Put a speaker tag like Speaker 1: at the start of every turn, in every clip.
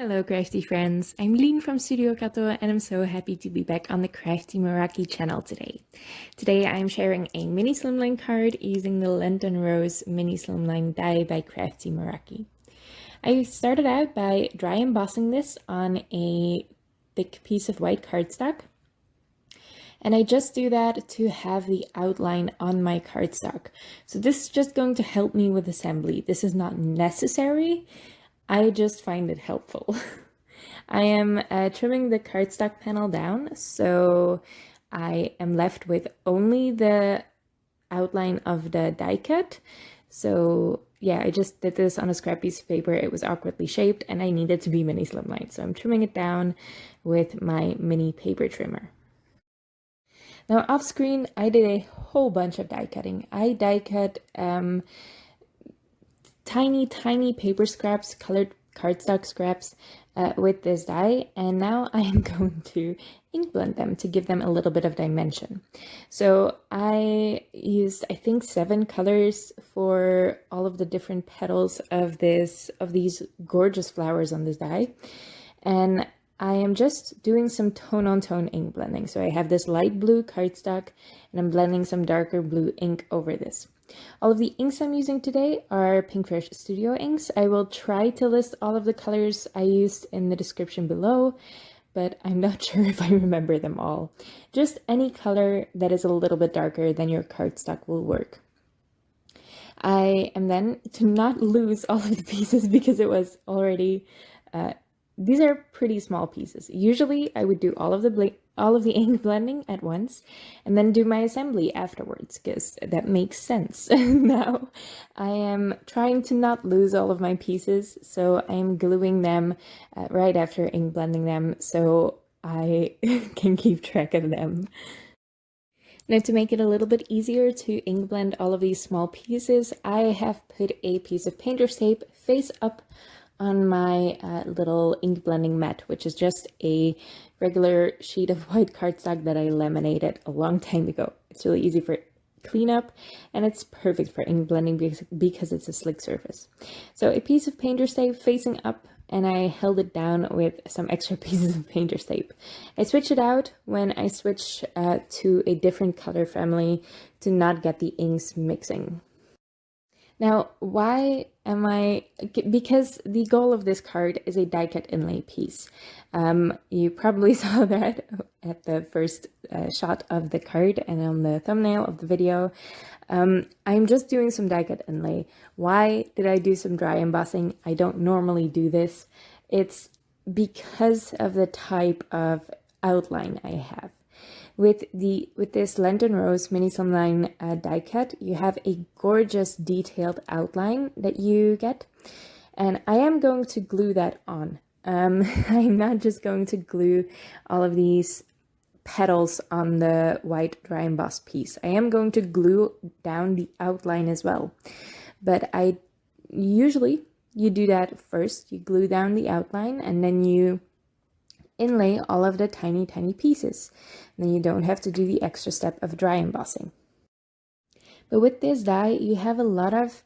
Speaker 1: Hello crafty friends, I'm Lien from Studio Kato and I'm so happy to be back on the Crafty Meraki channel today. Today I'm sharing a mini Slimline card using the Lenten Rose mini Slimline die by Crafty Meraki. I started out by dry embossing this on a thick piece of white cardstock. And I just do that to have the outline on my cardstock. So this is just going to help me with assembly. This is not necessary. I just find it helpful. I am trimming the cardstock panel down, so I am left with only the outline of the die cut. So yeah, I just did this on a scrap piece of paper. It was awkwardly shaped and I needed to be mini slimline. So I'm trimming it down with my mini paper trimmer. Now off screen, I did a whole bunch of die cutting. I die cut tiny paper scraps, colored cardstock scraps with this die, and now I am going to ink blend them to give them a little bit of dimension. So I used, I think, 7 colors for all of the different petals of these gorgeous flowers on this die, and I am just doing some tone-on-tone ink blending. So I have this light blue cardstock and I'm blending some darker blue ink over this. All of the inks I'm using today are Pinkfresh Studio inks. I will try to list all of the colors I used in the description below, but I'm not sure if I remember them all. Just any color that is a little bit darker than your cardstock will work. I am then, to not lose all of the pieces because it was already these are pretty small pieces. Usually I would do all of the ink blending at once and then do my assembly afterwards because that makes sense. Now I am trying to not lose all of my pieces, so I am gluing them right after ink blending them so I can keep track of them. Now to make it a little bit easier to ink blend all of these small pieces, I have put a piece of painter's tape face up on my little ink blending mat, which is just a regular sheet of white cardstock that I laminated a long time ago. It's really easy for cleanup and it's perfect for ink blending because it's a slick surface. So a piece of painter's tape facing up, and I held it down with some extra pieces of painter's tape. I switch it out when I switch to a different color family to not get the inks mixing. Now, why am because the goal of this card is a die cut inlay piece. You probably saw that at the first shot of the card and on the thumbnail of the video. I'm just doing some die cut inlay. Why did I do some dry embossing? I don't normally do this. It's because of the type of outline I have. With this Lenten Rose mini slimline die cut, you have a gorgeous detailed outline that you get, and I am going to glue that on. I'm not just going to glue all of these petals on the white dry emboss piece. I am going to glue down the outline as well, but usually you do that first. You glue down the outline and then you inlay all of the tiny pieces. And then you don't have to do the extra step of dry embossing. But with this die, you have a lot of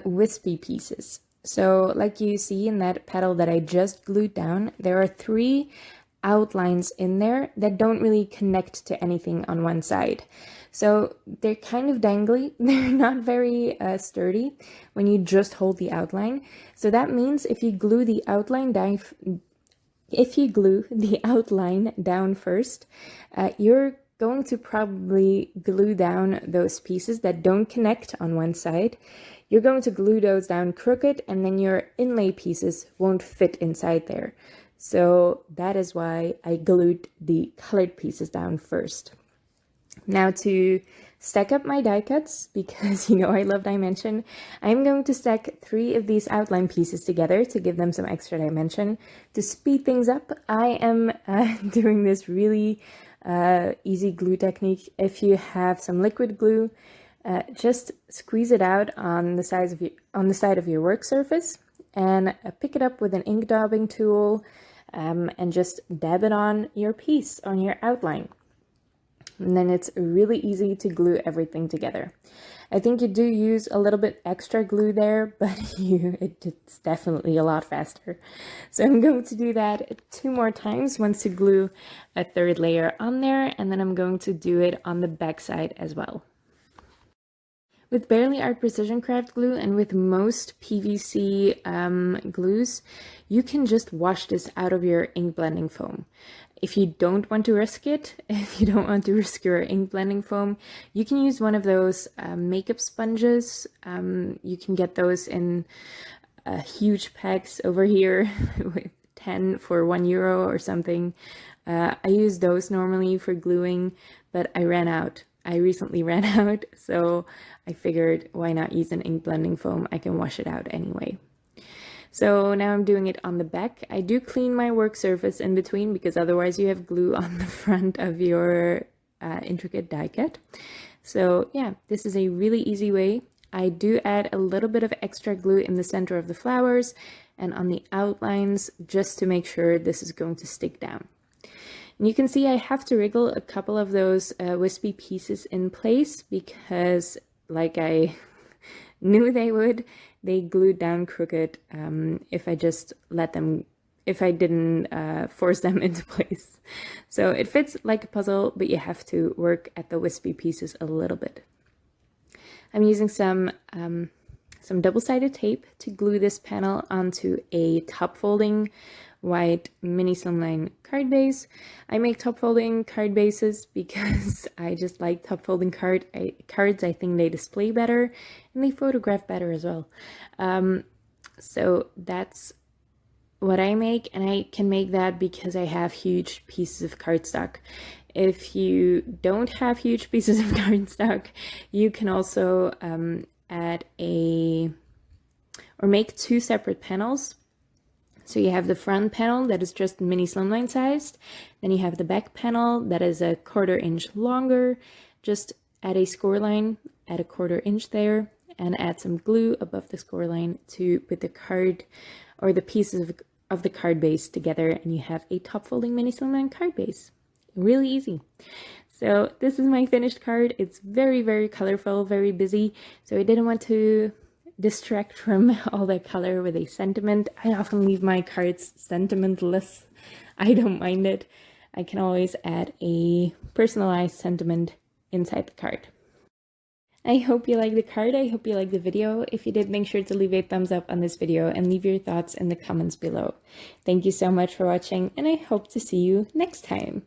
Speaker 1: wispy pieces. So like you see in that petal that I just glued down, there are 3 outlines in there that don't really connect to anything on one side. So they're kind of dangly. They're not very sturdy when you just hold the outline. So that means if you glue the outline down, first, you're going to probably glue down those pieces that don't connect on one side. You're going to glue those down crooked, and then your inlay pieces won't fit inside there. So that is why I glued the colored pieces down first. Now to stack up my die cuts, because you know I love dimension, I'm going to stack 3 of these outline pieces together to give them some extra dimension. To speed things up, I am doing this really easy glue technique. If you have some liquid glue, just squeeze it out on the side of your work surface and pick it up with an ink daubing tool and just dab it on your piece, on your outline. And then it's really easy to glue everything together. I think you do use a little bit extra glue there, but it's definitely a lot faster. So I'm going to do that 2 more times, once to glue a 3rd layer on there, and then I'm going to do it on the back side as well. With Barely Art Precision Craft glue and with most PVC glues, you can just wash this out of your ink blending foam. If you don't want to risk it, if you don't want to risk your ink blending foam, you can use one of those makeup sponges. You can get those in huge packs over here with 10 for €1 or something. I use those normally for gluing, but I ran out. I recently ran out, so I figured why not use an ink blending foam? I can wash it out anyway. So now I'm doing it on the back. I do clean my work surface in between because otherwise you have glue on the front of your intricate die cut. So yeah, this is a really easy way. I do add a little bit of extra glue in the center of the flowers and on the outlines just to make sure this is going to stick down. And you can see I have to wriggle a couple of those wispy pieces in place because, like I knew they would, they glued down crooked if I just let them, if I didn't force them into place. So it fits like a puzzle, but you have to work at the wispy pieces a little bit. I'm using some double-sided tape to glue this panel onto a top folding white mini slimline card base. I make top folding card bases because I just like top folding cards. I think they display better and they photograph better as well. So that's what I make, and I can make that because I have huge pieces of cardstock. If you don't have huge pieces of cardstock, you can also add or make 2 separate panels. So you have the front panel that is just mini slimline sized, then you have the back panel that is a 1/4 inch longer. Just add a score line at a 1/4 inch there and add some glue above the score line to put the card or the pieces of the card base together, and you have a top folding mini slimline card base. Really easy. So this is my finished card. It's very, very colorful, very busy. So I didn't want to distract from all the color with a sentiment. I often leave my cards sentimentless. I don't mind it. I can always add a personalized sentiment inside the card. I hope you like the card. I hope you like the video. If you did, make sure to leave a thumbs up on this video and leave your thoughts in the comments below. Thank you so much for watching, and I hope to see you next time.